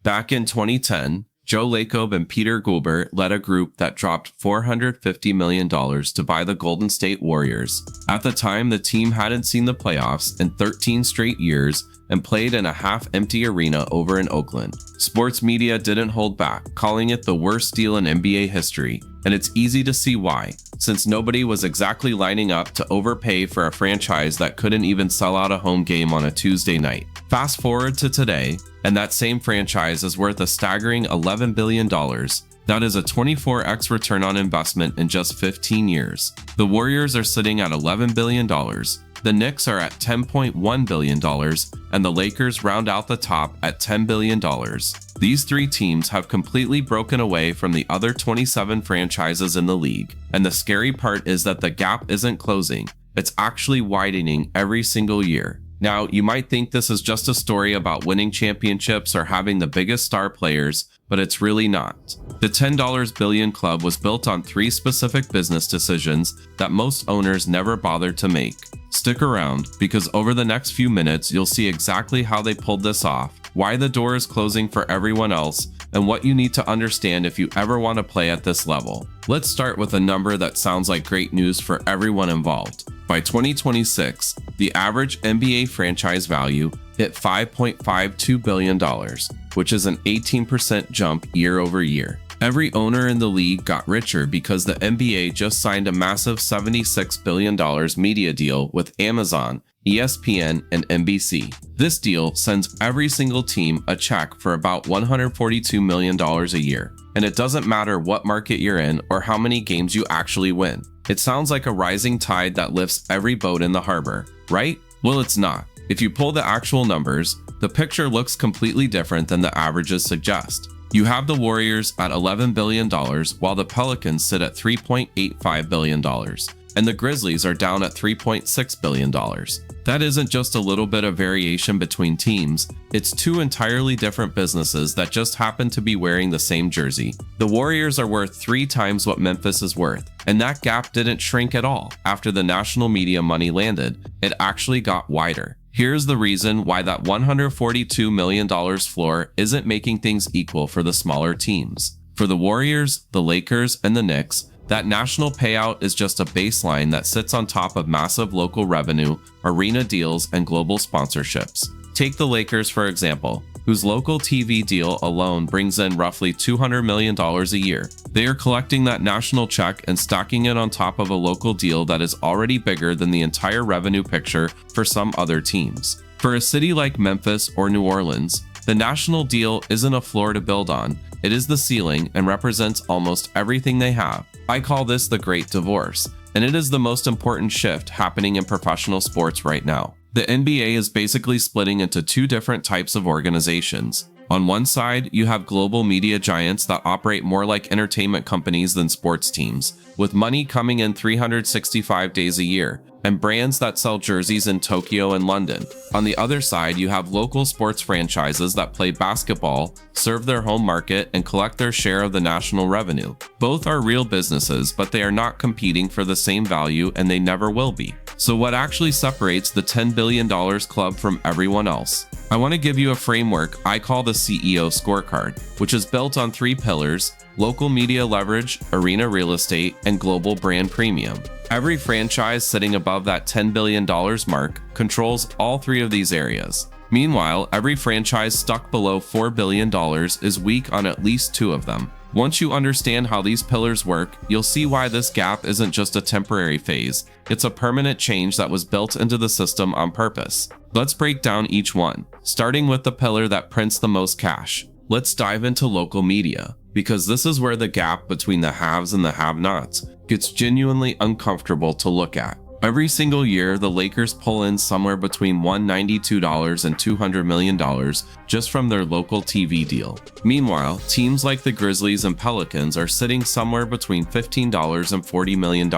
Back in 2010, Joe Lacob and Peter Guber led a group that dropped $450 million to buy the Golden State Warriors. At the time, the team hadn't seen the playoffs in 13 straight years and played in a half-empty arena over in Oakland. Sports media didn't hold back, calling it the worst deal in NBA history, and it's easy to see why, since nobody was exactly lining up to overpay for a franchise that couldn't even sell out a home game on a Tuesday night. Fast forward to today, and that same franchise is worth a staggering $11 billion. That is a 24x return on investment in just 15 years. The Warriors are sitting at $11 billion. The Knicks are at $10.1 billion, and the Lakers round out the top at $10 billion. These three teams have completely broken away from the other 27 franchises in the league, and the scary part is that the gap isn't closing, it's actually widening every single year. Now, you might think this is just a story about winning championships or having the biggest star players, but it's really not. The $10 billion club was built on three specific business decisions that most owners never bothered to make. Stick around, because over the next few minutes, you'll see exactly how they pulled this off, why the door is closing for everyone else, and what you need to understand if you ever want to play at this level. Let's start with a number that sounds like great news for everyone involved. By 2026, the average NBA franchise value hit $5.52 billion, which is an 18% jump year over year. Every owner in the league got richer because the NBA just signed a massive $76 billion media deal with Amazon, ESPN, and NBC. This deal sends every single team a check for about $142 million a year. And it doesn't matter what market you're in or how many games you actually win. It sounds like a rising tide that lifts every boat in the harbor, right? Well, it's not. If you pull the actual numbers, the picture looks completely different than the averages suggest. You have the Warriors at $11 billion, while the Pelicans sit at $3.85 billion, and the Grizzlies are down at $3.6 billion. That isn't just a little bit of variation between teams, it's two entirely different businesses that just happen to be wearing the same jersey. The Warriors are worth 3 times what Memphis is worth, and that gap didn't shrink at all after the national media money landed. It actually got wider. Here's the reason why that $142 million floor isn't making things equal for the smaller teams. For the Warriors, the Lakers, and the Knicks, that national payout is just a baseline that sits on top of massive local revenue, arena deals, and global sponsorships. Take the Lakers, for example, whose local TV deal alone brings in roughly $200 million a year. They are collecting that national check and stacking it on top of a local deal that is already bigger than the entire revenue picture for some other teams. For a city like Memphis or New Orleans, the national deal isn't a floor to build on, it is the ceiling and represents almost everything they have. I call this the Great Divorce, and it is the most important shift happening in professional sports right now. The NBA is basically splitting into two different types of organizations. On one side, you have global media giants that operate more like entertainment companies than sports teams, with money coming in 365 days a year, and brands that sell jerseys in Tokyo and London. On the other side, you have local sports franchises that play basketball, serve their home market, and collect their share of the national revenue. Both are real businesses, but they are not competing for the same value, and they never will be. So what actually separates the $10 billion club from everyone else? I want to give you a framework I call the CEO scorecard, which is built on 3 pillars: local media leverage, arena real estate, and global brand premium. Every franchise sitting above that $10 billion mark controls all 3 of these areas. Meanwhile, every franchise stuck below $4 billion is weak on at least 2 of them. Once you understand how these pillars work, you'll see why this gap isn't just a temporary phase. It's a permanent change that was built into the system on purpose. Let's break down each one, starting with the pillar that prints the most cash. Let's dive into local media, because this is where the gap between the haves and the have-nots gets genuinely uncomfortable to look at. Every single year, the Lakers pull in somewhere between $192 and $200 million just from their local TV deal. Meanwhile, teams like the Grizzlies and Pelicans are sitting somewhere between $15 and $40 million.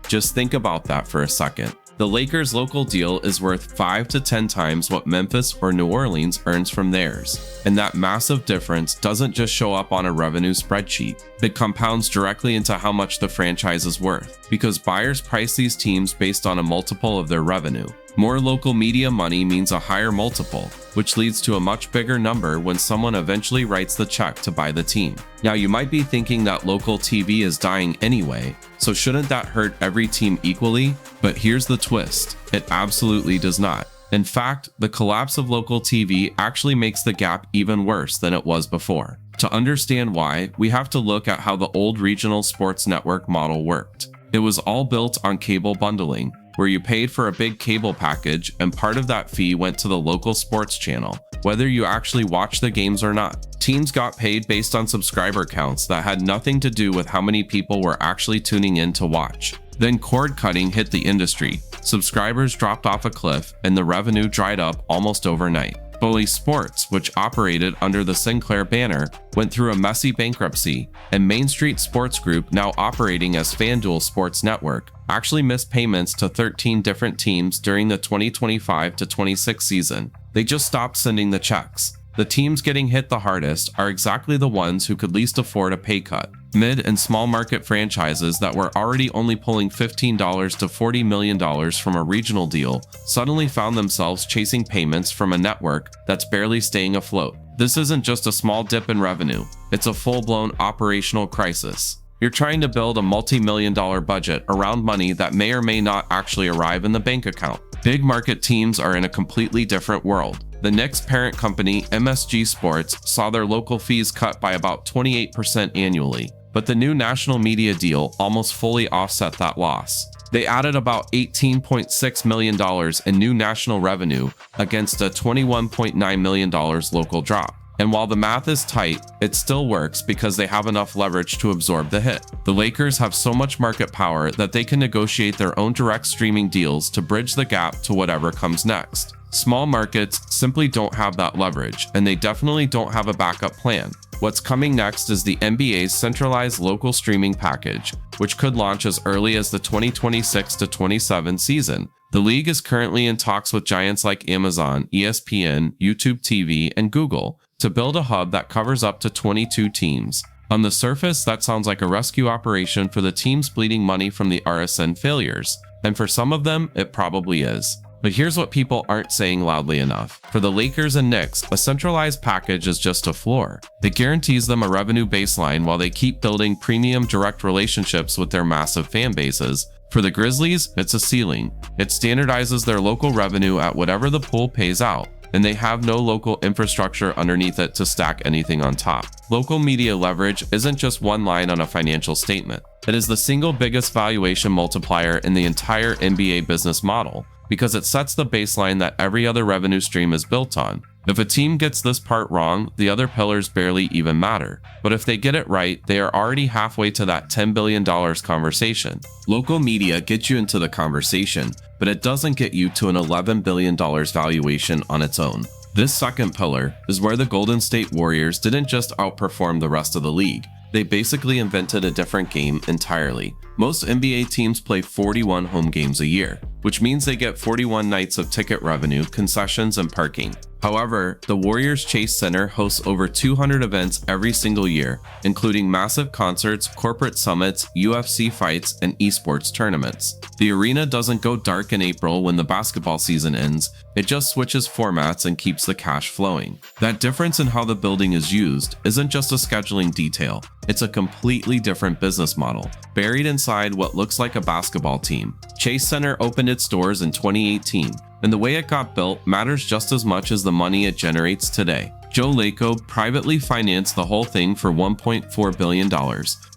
Just think about that for a second. The Lakers' local deal is worth 5 to 10 times what Memphis or New Orleans earns from theirs. And that massive difference doesn't just show up on a revenue spreadsheet. It compounds directly into how much the franchise is worth, because buyers price these teams based on a multiple of their revenue. More local media money means a higher multiple, which leads to a much bigger number when someone eventually writes the check to buy the team. Now, you might be thinking that local TV is dying anyway, so shouldn't that hurt every team equally? But here's the twist: it absolutely does not. In fact, the collapse of local TV actually makes the gap even worse than it was before. To understand why, we have to look at how the old regional sports network model worked. It was all built on cable bundling, where you paid for a big cable package and part of that fee went to the local sports channel, whether you actually watched the games or not. Teams got paid based on subscriber counts that had nothing to do with how many people were actually tuning in to watch. Then cord cutting hit the industry, subscribers dropped off a cliff, and the revenue dried up almost overnight. Bully Sports, which operated under the Sinclair banner, went through a messy bankruptcy, and Main Street Sports Group, now operating as FanDuel Sports Network, actually missed payments to 13 different teams during the 2025-26 season. They just stopped sending the checks. The teams getting hit the hardest are exactly the ones who could least afford a pay cut. Mid and small market franchises that were already only pulling $15 to $40 million from a regional deal suddenly found themselves chasing payments from a network that's barely staying afloat. This isn't just a small dip in revenue, it's a full-blown operational crisis. You're trying to build a multi-million-dollar budget around money that may or may not actually arrive in the bank account. Big market teams are in a completely different world. The Knicks' parent company, MSG Sports, saw their local fees cut by about 28% annually, but the new national media deal almost fully offset that loss. They added about $18.6 million in new national revenue against a $21.9 million local drop. And while the math is tight, it still works because they have enough leverage to absorb the hit. The Lakers have so much market power that they can negotiate their own direct streaming deals to bridge the gap to whatever comes next. Small markets simply don't have that leverage, and they definitely don't have a backup plan. What's coming next is the NBA's centralized local streaming package, which could launch as early as the 2026-27 season. The league is currently in talks with giants like Amazon, ESPN, YouTube TV, and Google to build a hub that covers up to 22 teams. On the surface, that sounds like a rescue operation for the teams bleeding money from the RSN failures, and for some of them, it probably is. But here's what people aren't saying loudly enough. For the Lakers and Knicks, a centralized package is just a floor. It guarantees them a revenue baseline while they keep building premium direct relationships with their massive fan bases. For the Grizzlies, it's a ceiling. It standardizes their local revenue at whatever the pool pays out, and they have no local infrastructure underneath it to stack anything on top. Local media leverage isn't just one line on a financial statement. It is the single biggest valuation multiplier in the entire NBA business model, because it sets the baseline that every other revenue stream is built on. If a team gets this part wrong, the other pillars barely even matter. But if they get it right, they are already halfway to that $10 billion conversation. Local media gets you into the conversation, but it doesn't get you to an $11 billion valuation on its own. This second pillar is where the Golden State Warriors didn't just outperform the rest of the league. They basically invented a different game entirely. Most NBA teams play 41 home games a year, which means they get 41 nights of ticket revenue, concessions, and parking. However, the Warriors Chase Center hosts over 200 events every single year, including massive concerts, corporate summits, UFC fights, and esports tournaments. The arena doesn't go dark in April when the basketball season ends, it just switches formats and keeps the cash flowing. That difference in how the building is used isn't just a scheduling detail, it's a completely different business model, buried inside what looks like a basketball team. Chase Center opened its doors in 2018, and the way it got built matters just as much as the money it generates today. Joe Lacob privately financed the whole thing for $1.4 billion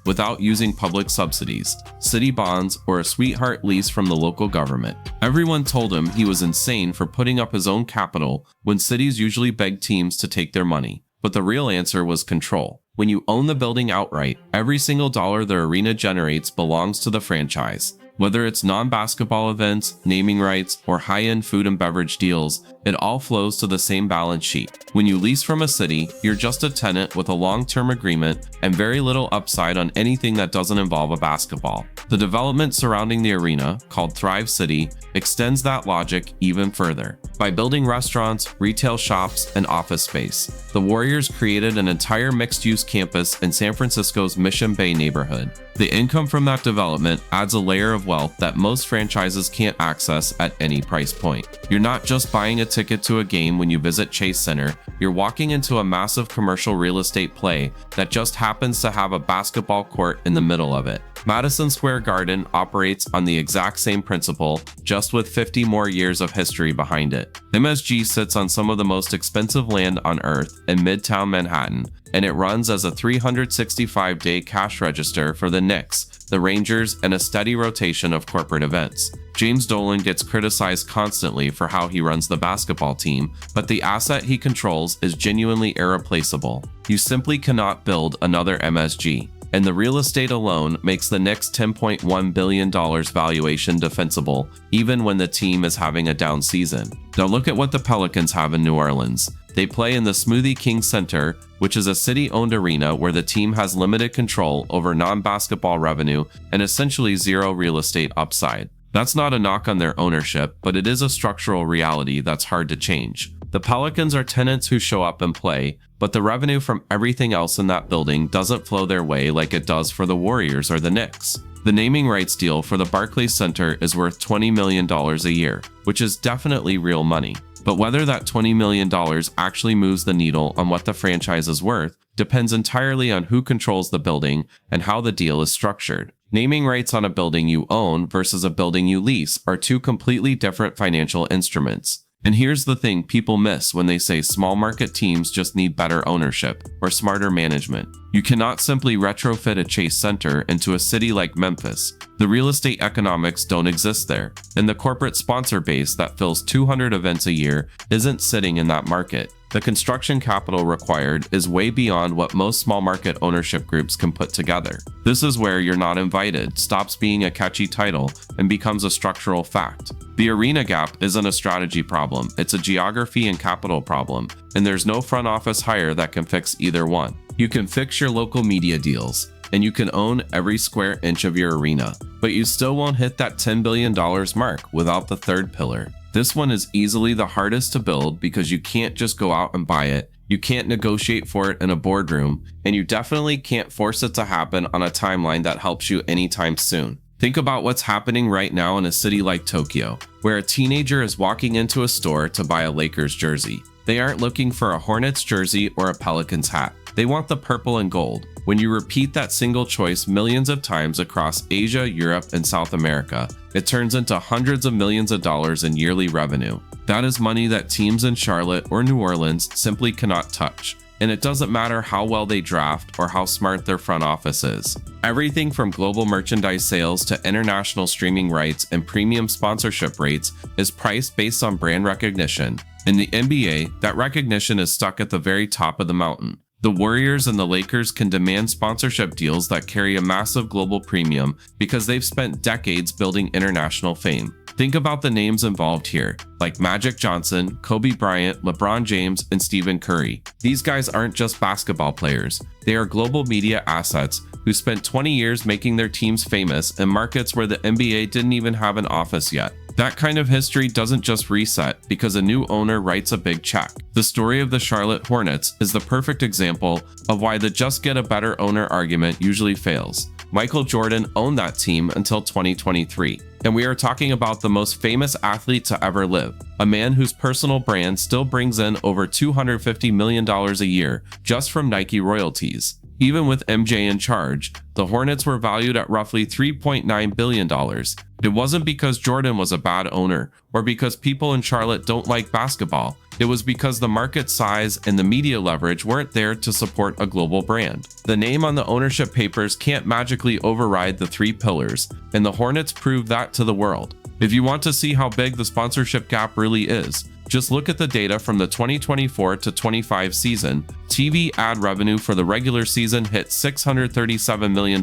without using public subsidies, city bonds, or a sweetheart lease from the local government. Everyone told him he was insane for putting up his own capital when cities usually beg teams to take their money. But the real answer was control. When you own the building outright, every single dollar the arena generates belongs to the franchise. Whether it's non-basketball events, naming rights, or high-end food and beverage deals, it all flows to the same balance sheet. When you lease from a city, you're just a tenant with a long-term agreement and very little upside on anything that doesn't involve a basketball. The development surrounding the arena, called Thrive City, extends that logic even further. By building restaurants, retail shops, and office space, the Warriors created an entire mixed-use campus in San Francisco's Mission Bay neighborhood. The income from that development adds a layer of wealth that most franchises can't access at any price point. You're not just buying a ticket to a game when you visit Chase Center, you're walking into a massive commercial real estate play that just happens to have a basketball court in the middle of it. Madison Square Garden operates on the exact same principle, just with 50 more years of history behind it. MSG sits on some of the most expensive land on Earth in Midtown Manhattan, and it runs as a 365-day cash register for the Knicks, the Rangers, and a steady rotation of corporate events. James Dolan gets criticized constantly for how he runs the basketball team, but the asset he controls is genuinely irreplaceable. You simply cannot build another MSG. And the real estate alone makes the Knicks' $10.1 billion valuation defensible, even when the team is having a down season. Now look at what the Pelicans have in New Orleans. They play in the Smoothie King Center, which is a city-owned arena where the team has limited control over non-basketball revenue and essentially zero real estate upside. That's not a knock on their ownership, but it is a structural reality that's hard to change. The Pelicans are tenants who show up and play, but the revenue from everything else in that building doesn't flow their way like it does for the Warriors or the Knicks. The naming rights deal for the Barclays Center is worth $20 million a year, which is definitely real money. But whether that $20 million actually moves the needle on what the franchise is worth depends entirely on who controls the building and how the deal is structured. Naming rights on a building you own versus a building you lease are two completely different financial instruments. And here's the thing people miss when they say small market teams just need better ownership or smarter management. You cannot simply retrofit a Chase Center into a city like Memphis. The real estate economics don't exist there, and the corporate sponsor base that fills 200 events a year isn't sitting in that market. The construction capital required is way beyond what most small market ownership groups can put together. This is where "you're not invited" stops being a catchy title and becomes a structural fact. The arena gap isn't a strategy problem, it's a geography and capital problem, and there's no front office hire that can fix either one. You can fix your local media deals, and you can own every square inch of your arena, but you still won't hit that $10 billion mark without the third pillar. This one is easily the hardest to build because you can't just go out and buy it, you can't negotiate for it in a boardroom, and you definitely can't force it to happen on a timeline that helps you anytime soon. Think about what's happening right now in a city like Tokyo, where a teenager is walking into a store to buy a Lakers jersey. They aren't looking for a Hornets jersey or a Pelicans hat. They want the purple and gold. When you repeat that single choice millions of times across Asia, Europe, and South America, it turns into hundreds of millions of dollars in yearly revenue. That is money that teams in Charlotte or New Orleans simply cannot touch. And it doesn't matter how well they draft or how smart their front office is. Everything from global merchandise sales to international streaming rights and premium sponsorship rates is priced based on brand recognition. In the NBA, that recognition is stuck at the very top of the mountain. The Warriors and the Lakers can demand sponsorship deals that carry a massive global premium because they've spent decades building international fame. Think about the names involved here, like Magic Johnson, Kobe Bryant, LeBron James, and Stephen Curry. These guys aren't just basketball players. They are global media assets who spent 20 years making their teams famous in markets where the NBA didn't even have an office yet. That kind of history doesn't just reset because a new owner writes a big check. The story of the Charlotte Hornets is the perfect example of why the just get a better owner argument usually fails. Michael Jordan owned that team until 2023. And we are talking about the most famous athlete to ever live, a man whose personal brand still brings in over $250 million a year just from Nike royalties. Even with MJ in charge, the Hornets were valued at roughly $3.9 billion. It wasn't because Jordan was a bad owner or because people in Charlotte don't like basketball. It was because the market size and the media leverage weren't there to support a global brand. The name on the ownership papers can't magically override the three pillars, and the Hornets proved that to the world. If you want to see how big the sponsorship gap really is, just look at the data from the 2024 to 25 season. TV ad revenue for the regular season hit $637 million,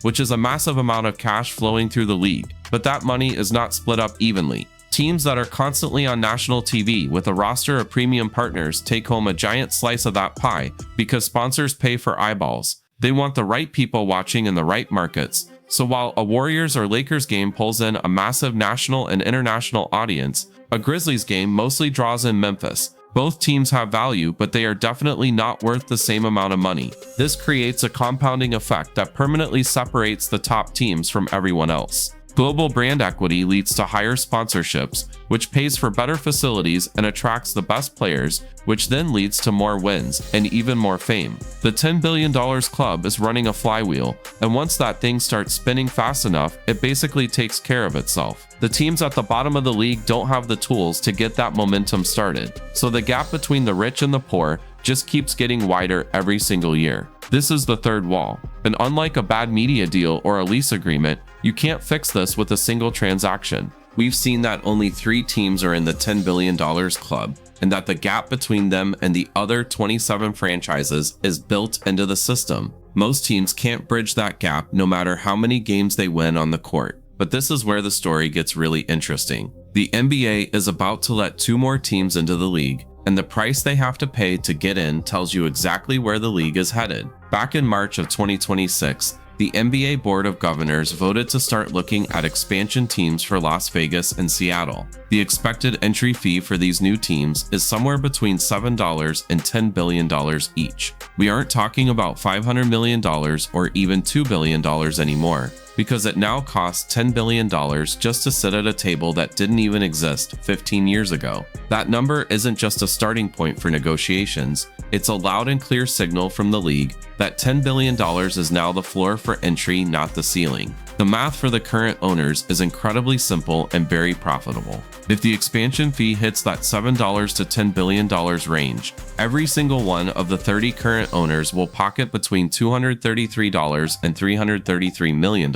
which is a massive amount of cash flowing through the league. But that money is not split up evenly. Teams that are constantly on national TV with a roster of premium partners take home a giant slice of that pie because sponsors pay for eyeballs. They want the right people watching in the right markets. So while a Warriors or Lakers game pulls in a massive national and international audience, a Grizzlies game mostly draws in Memphis. Both teams have value, but they are definitely not worth the same amount of money. This creates a compounding effect that permanently separates the top teams from everyone else. Global brand equity leads to higher sponsorships, which pays for better facilities and attracts the best players, which then leads to more wins and even more fame. The $10 billion club is running a flywheel, and once that thing starts spinning fast enough, it basically takes care of itself. The teams at the bottom of the league don't have the tools to get that momentum started, so the gap between the rich and the poor just keeps getting wider every single year. This is the third wall, and unlike a bad media deal or a lease agreement, you can't fix this with a single transaction. We've seen that only 3 teams are in the $10 billion club, and that the gap between them and the other 27 franchises is built into the system. Most teams can't bridge that gap no matter how many games they win on the court. But this is where the story gets really interesting. The NBA is about to let 2 more teams into the league, and the price they have to pay to get in tells you exactly where the league is headed. Back in March of 2026, the NBA Board of Governors voted to start looking at expansion teams for Las Vegas and Seattle. The expected entry fee for these new teams is somewhere between $7 and $10 billion each. We aren't talking about $500 million or even $2 billion anymore, because it now costs $10 billion just to sit at a table that didn't even exist 15 years ago. That number isn't just a starting point for negotiations, it's a loud and clear signal from the league that $10 billion is now the floor for entry, not the ceiling. The math for the current owners is incredibly simple and very profitable. If the expansion fee hits that $7 to $10 billion range, every single one of the 30 current owners will pocket between $233 and $333 million.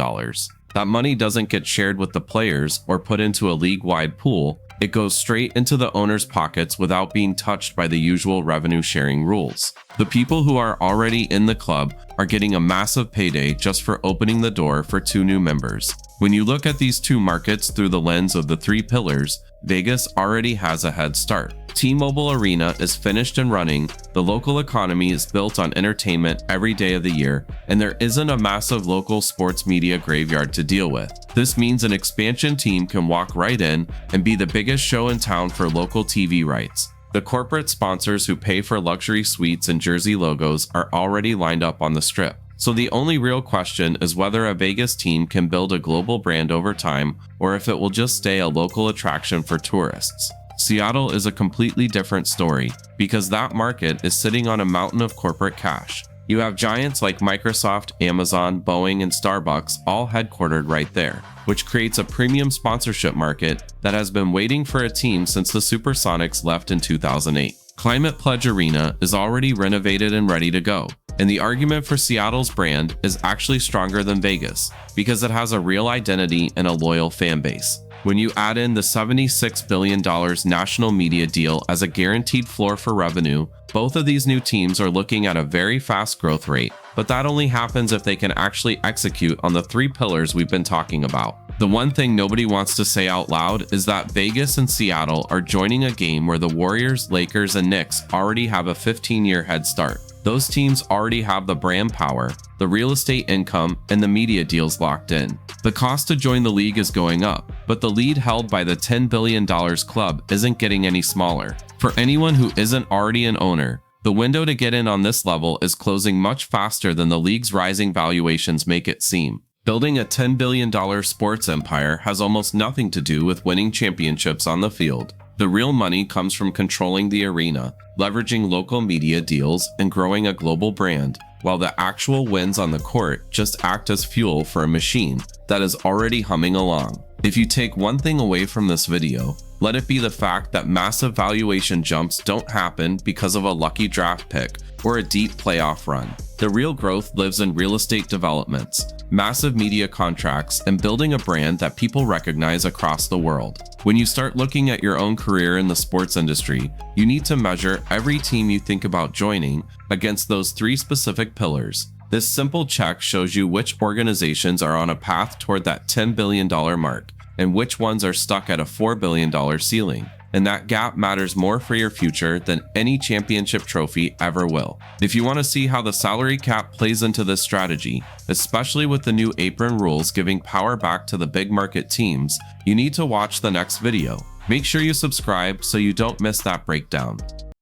That money doesn't get shared with the players or put into a league-wide pool. It goes straight into the owners' pockets without being touched by the usual revenue sharing rules. The people who are already in the club are getting a massive payday just for opening the door for 2 new members. When you look at these 2 markets through the lens of the 3 pillars, Vegas already has a head start. T-Mobile Arena is finished and running, the local economy is built on entertainment every day of the year, and there isn't a massive local sports media graveyard to deal with. This means an expansion team can walk right in and be the biggest show in town for local TV rights. The corporate sponsors who pay for luxury suites and jersey logos are already lined up on the strip. So the only real question is whether a Vegas team can build a global brand over time, or if it will just stay a local attraction for tourists. Seattle is a completely different story, because that market is sitting on a mountain of corporate cash. You have giants like Microsoft, Amazon, Boeing, and Starbucks all headquartered right there, which creates a premium sponsorship market that has been waiting for a team since the Supersonics left in 2008. Climate Pledge Arena is already renovated and ready to go, and the argument for Seattle's brand is actually stronger than Vegas, because it has a real identity and a loyal fan base. When you add in the $76 billion national media deal as a guaranteed floor for revenue, both of these new teams are looking at a very fast growth rate, but that only happens if they can actually execute on the 3 pillars we've been talking about. The one thing nobody wants to say out loud is that Vegas and Seattle are joining a game where the Warriors, Lakers, and Knicks already have a 15-year head start. Those teams already have the brand power, the real estate income, and the media deals locked in. The cost to join the league is going up, but the lead held by the $10 billion club isn't getting any smaller. For anyone who isn't already an owner, the window to get in on this level is closing much faster than the league's rising valuations make it seem. Building a $10 billion sports empire has almost nothing to do with winning championships on the field. The real money comes from controlling the arena, leveraging local media deals, and growing a global brand, while the actual wins on the court just act as fuel for a machine that is already humming along. If you take one thing away from this video, let it be the fact that massive valuation jumps don't happen because of a lucky draft pick or a deep playoff run. The real growth lives in real estate developments, massive media contracts, and building a brand that people recognize across the world. When you start looking at your own career in the sports industry, you need to measure every team you think about joining against those 3 specific pillars. This simple check shows you which organizations are on a path toward that $10 billion mark and which ones are stuck at a $4 billion ceiling. And that gap matters more for your future than any championship trophy ever will. If you want to see how the salary cap plays into this strategy, especially with the new apron rules giving power back to the big market teams, you need to watch the next video. Make sure you subscribe so you don't miss that breakdown.